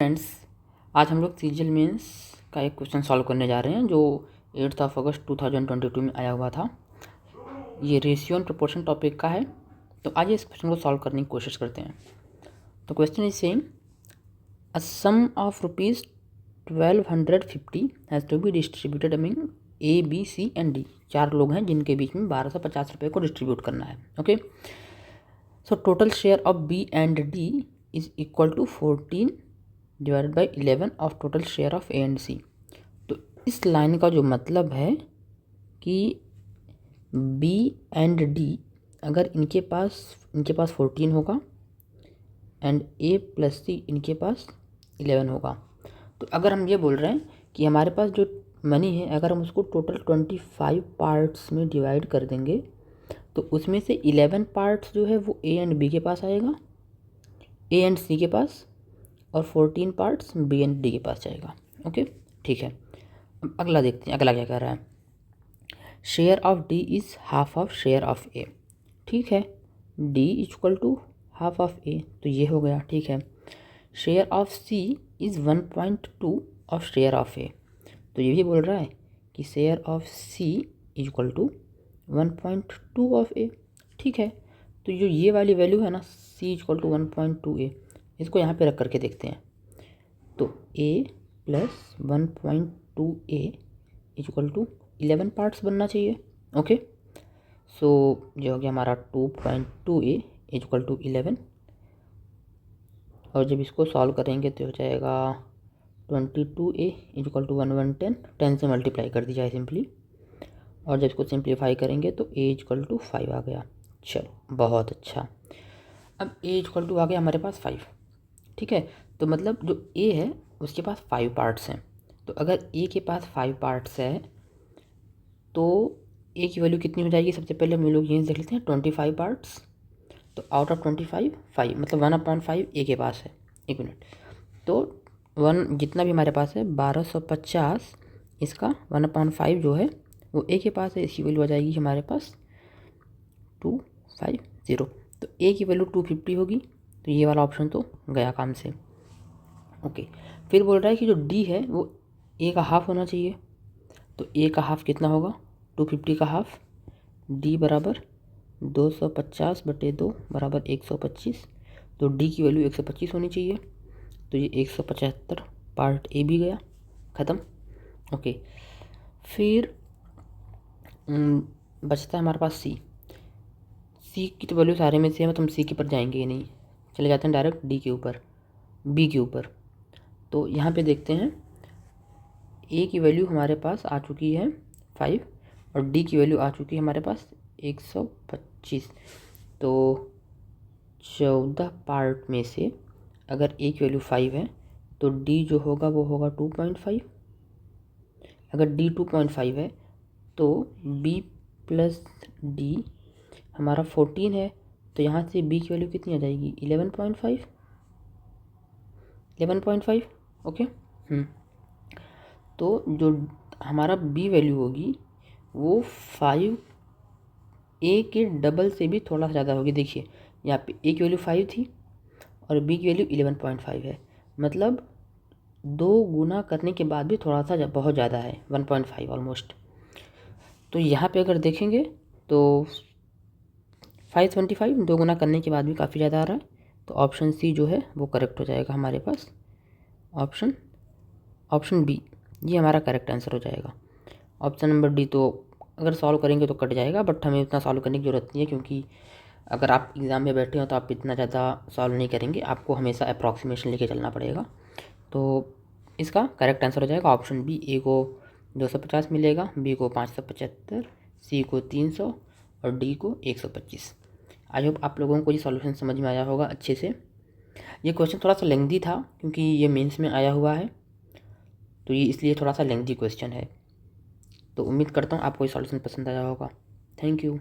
Friends, आज हम लोग सीजीएल मेंस का एक क्वेश्चन सॉल्व करने जा रहे हैं जो 8 अगस्त 2022 में आया हुआ था। ये रेशियो एंड प्रोपोर्शन टॉपिक का है। तो आज इस क्वेश्चन को सॉल्व करने की कोशिश करते हैं। तो question is saying a sum of rupees 1250 has to be distributed among A B C and D. 4 लोग हैं जिनके बीच में 1250 रुपये को डिस्ट्रीब्यूट करना है। Okay, so total share of B and D is equal to 14 divided by 11 of total share of A and C. तो इस लाइन का जो मतलब है कि बी एंड डी अगर इनके पास 14 होगा एंड ए प्लस सी इनके पास 11 होगा, तो अगर हम ये बोल रहे हैं कि हमारे पास जो मनी है अगर हम उसको टोटल 25 पार्ट्स में डिवाइड कर देंगे तो उसमें से 11 पार्ट्स जो है वो ए एंड बी के पास आएगा, ए एंड सी के पास, और 14 पार्ट्स बी एंड डी के पास जाएगा। ओके, ठीक है। अब अगला देखते हैं, अगला क्या कह रहा है। Share of D is half of share of A. ठीक है, D equal to half of A, तो ये हो गया। ठीक है, share of C is 1.2 of share of A, तो ये भी बोल रहा है कि share of C equal to 1.2 of A. ठीक है, तो जो ये वाली वैल्यू है ना, सी इक्वल टू 1.2 ए, इसको यहाँ पे रख करके देखते हैं। तो a plus 1.2 A equal to 11 parts बनना चाहिए। ओके, सो जो हो गया हमारा 2.2 ए इक्वल टू 11, और जब इसको सॉल्व करेंगे तो हो जाएगा 22 ए इक्वल टू 1110, 10 से मल्टीप्लाई कर दी जाए सिंपली, और जब इसको सिंप्लीफाई करेंगे तो a इक्वल टू 5 आ गया। चलो, बहुत अच्छा। अब a इक्वल टू आ गया हमारे पास 5। ठीक है, तो मतलब जो a है उसके पास 5 पार्ट्स हैं। तो अगर a के पास 5 पार्ट्स है तो a की वैल्यू कितनी हो जाएगी। सबसे पहले हम लोग यहीं देख लेते हैं 25 पार्ट्स, तो आउट ऑफ 25 5 मतलब 1/5 a के पास है। एक मिनट, तो 1 जितना भी हमारे पास है 1250, इसका 1/5 जो है वो a के पास है, इसकी वैल्यू आ जाएगी हमारे पास 250। तो a की वैल्यू 250 होगी, तो ये वाला ऑप्शन तो गया काम से। ओके, फिर बोल रहा है कि जो d है वो a का हाफ होना चाहिए, तो a का हाफ कितना होगा, 250 का हाफ, d बराबर 250/2 बराबर 125, तो d की वैल्यू 125 होनी चाहिए, तो ये 175 पार्ट a भी गया, ख़त्म। ओके, फिर बचता है हमारे पास c की तो वैल्यू सारे में सेम है, तो हम c के ऊपर जाएंगे ही नहीं, चले जाते हैं डायरेक्ट d के ऊपर, b के ऊपर। तो यहाँ पे देखते हैं a की वैल्यू हमारे पास आ चुकी है 5 और d की वैल्यू आ चुकी है हमारे पास 125। तो 14 पार्ट में से अगर a की वैल्यू 5 है तो d जो होगा वो होगा 2.5। अगर d 2.5 है तो b प्लस d हमारा 14 है, तो यहाँ से b की वैल्यू कितनी आ जाएगी 11.5। ओके, तो जो हमारा b वैल्यू होगी वो 5 a के डबल से भी थोड़ा सा ज़्यादा होगी। देखिए यहाँ पे a की वैल्यू 5 थी और b की वैल्यू 11.5 है, मतलब 2 गुना करने के बाद भी थोड़ा सा बहुत ज़्यादा है, 1.5 ऑलमोस्ट। तो यहाँ पे अगर देखेंगे तो 525 2 गुना करने के बाद भी काफ़ी ज़्यादा आ रहा है, तो ऑप्शन सी जो है वो करेक्ट हो जाएगा हमारे पास। ऑप्शन बी ये हमारा करेक्ट आंसर हो जाएगा। ऑप्शन नंबर डी तो अगर सॉल्व करेंगे तो कट जाएगा, बट हमें इतना सॉल्व करने की ज़रूरत नहीं है, क्योंकि अगर आप एग्ज़ाम में बैठे हो तो आप इतना ज़्यादा सॉल्व नहीं करेंगे, आपको हमेशा अप्रॉक्सीमेशन लेके चलना पड़ेगा। तो इसका करेक्ट आंसर हो जाएगा ऑप्शन बी। ए को 250 मिलेगा, बी को 575, सी को 300 और डी को 125। आई होप आप लोगों को ये सॉल्यूशन समझ में आया होगा अच्छे से। ये क्वेश्चन थोड़ा सा लेंथी था क्योंकि ये मेंस में आया हुआ है, तो ये इसलिए थोड़ा सा लेंथी क्वेश्चन है। तो उम्मीद करता हूँ आपको ये सॉल्यूशन पसंद आया होगा। Thank you.